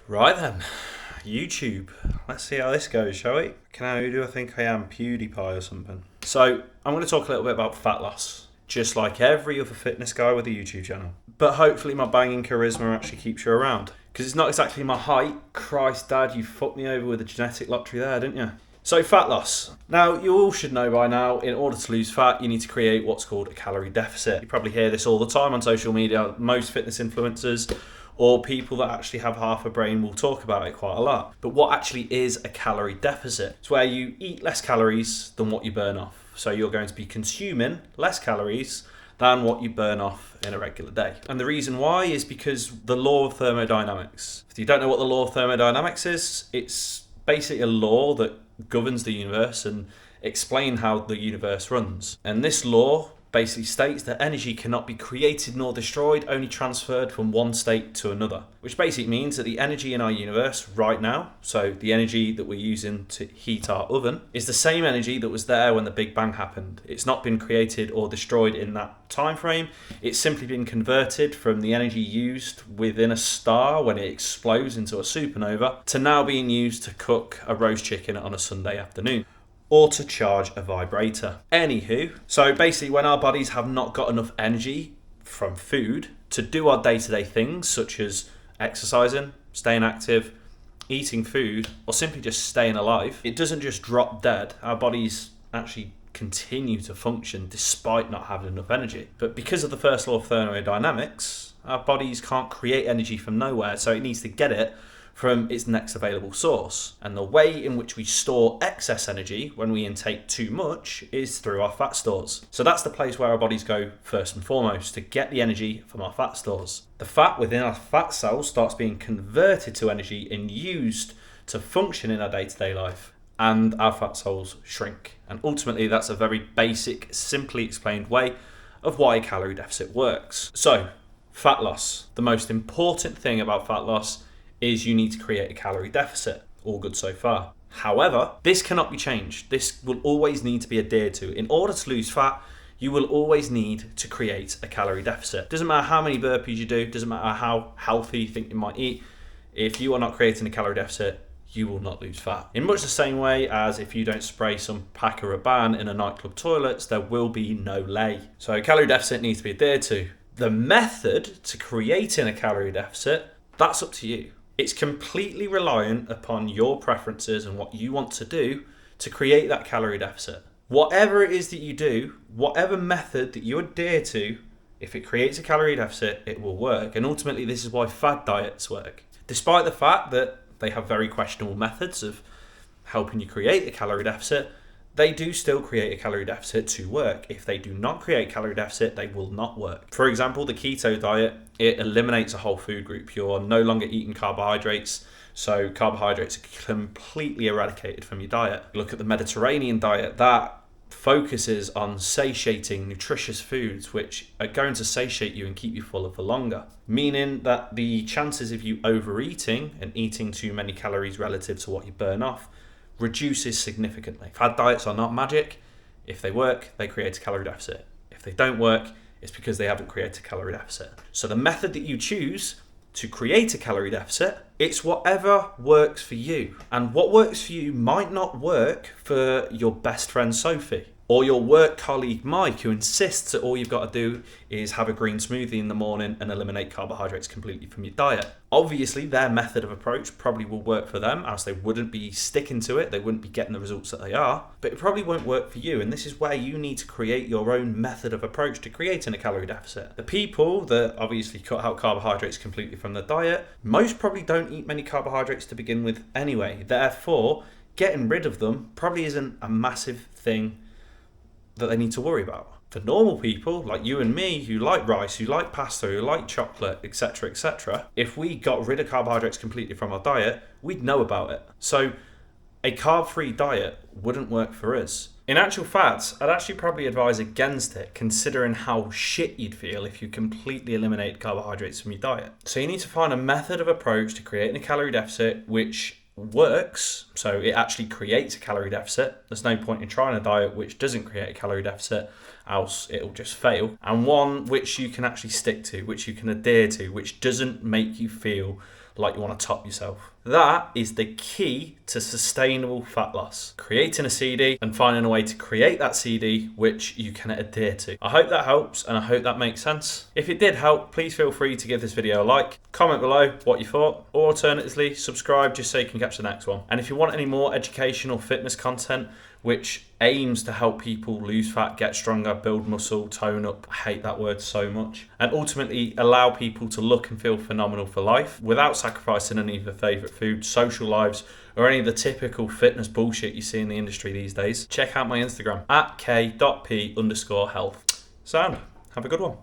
Right then, YouTube. Let's see how this goes, shall we? Who do I think I am? PewDiePie or something? So, I'm going to talk a little bit about fat loss, just like every other fitness guy with a YouTube channel. But hopefully my banging charisma actually keeps you around. Because it's not exactly my height. Christ, Dad, you fucked me over with a genetic lottery there, didn't you? So, fat loss. Now, you all should know by now, in order to lose fat, you need to create what's called a calorie deficit. You probably hear this all the time on social media. Most fitness influencers or people that actually have half a brain will talk about it quite a lot. But what actually is a calorie deficit? It's where you eat less calories than what you burn off. So you're going to be consuming less calories than what you burn off in a regular day. And the reason why is because the law of thermodynamics. If you don't know what the law of thermodynamics is, it's basically a law that governs the universe and explain how the universe runs. And this law basically states that energy cannot be created nor destroyed, only transferred from one state to another. Which basically means that the energy in our universe right now, so the energy that we're using to heat our oven, is the same energy that was there when the Big Bang happened. It's not been created or destroyed in that time frame. It's simply been converted from the energy used within a star when it explodes into a supernova to now being used to cook a roast chicken on a Sunday afternoon, or to charge a vibrator. Anywho, so basically when our bodies have not got enough energy from food to do our day-to-day things, such as exercising, staying active, eating food, or simply just staying alive, it doesn't just drop dead. Our bodies actually continue to function despite not having enough energy. But because of the first law of thermodynamics, our bodies can't create energy from nowhere, so it needs to get it from its next available source. And the way in which we store excess energy when we intake too much is through our fat stores. So that's the place where our bodies go first and foremost to get the energy from our fat stores. The fat within our fat cells starts being converted to energy and used to function in our day-to-day life, and our fat cells shrink. And ultimately that's a very basic, simply explained way of why a calorie deficit works. So, fat loss. The most important thing about fat loss is you need to create a calorie deficit. All good so far. However, this cannot be changed. This will always need to be adhered to. In order to lose fat, you will always need to create a calorie deficit. Doesn't matter how many burpees you do, doesn't matter how healthy you think you might eat, if you are not creating a calorie deficit, you will not lose fat. In much the same way as if you don't spray some Paco Rabanne in a nightclub toilets, there will be no lay. So a calorie deficit needs to be adhered to. The method to creating a calorie deficit, that's up to you. It's completely reliant upon your preferences and what you want to do to create that calorie deficit. Whatever it is that you do, whatever method that you adhere to, if it creates a calorie deficit, it will work. And ultimately, this is why fad diets work. Despite the fact that they have very questionable methods of helping you create a calorie deficit, they do still create a calorie deficit to work. If they do not create a calorie deficit, they will not work. For example, the keto diet, it eliminates a whole food group. You're no longer eating carbohydrates, so carbohydrates are completely eradicated from your diet. Look at the Mediterranean diet, that focuses on satiating, nutritious foods, which are going to satiate you and keep you fuller for longer. Meaning that the chances of you overeating and eating too many calories relative to what you burn off reduces significantly. Fad diets are not magic. If they work, they create a calorie deficit. If they don't work, it's because they haven't created a calorie deficit. So the method that you choose to create a calorie deficit, it's whatever works for you. And what works for you might not work for your best friend Sophie, or your work colleague Mike, who insists that all you've got to do is have a green smoothie in the morning and eliminate carbohydrates completely from your diet. Obviously, their method of approach probably will work for them, as they wouldn't be sticking to it, they wouldn't be getting the results that they are, but it probably won't work for you, and this is where you need to create your own method of approach to creating a calorie deficit. The people that obviously cut out carbohydrates completely from their diet, most probably don't eat many carbohydrates to begin with anyway, therefore, getting rid of them probably isn't a massive thing that they need to worry about. For normal people like you and me who like rice, who like pasta, who like chocolate, etc., etc., if we got rid of carbohydrates completely from our diet, we'd know about it. So a carb-free diet wouldn't work for us. In actual fact, I'd actually probably advise against it, considering how shit you'd feel if you completely eliminated carbohydrates from your diet. So you need to find a method of approach to creating a calorie deficit which works, so it actually creates a calorie deficit. There's no point in trying a diet which doesn't create a calorie deficit else it'll just fail, and one which you can actually stick to, which you can adhere to, which doesn't make you feel like you want to top yourself. That is the key to sustainable fat loss. Creating a CD and finding a way to create that CD which you can adhere to. I hope that helps, and I hope that makes sense. If it did help, please feel free to give this video a like, comment below what you thought, or alternatively subscribe just so you can catch the next one. And if you want any more educational fitness content which aims to help people lose fat, get stronger, build muscle, tone up, I hate that word so much, and ultimately allow people to look and feel phenomenal for life without sacrificing any of their favourite foods, social lives, or any of the typical fitness bullshit you see in the industry these days, check out my Instagram at k.p_health. Sound, have a good one.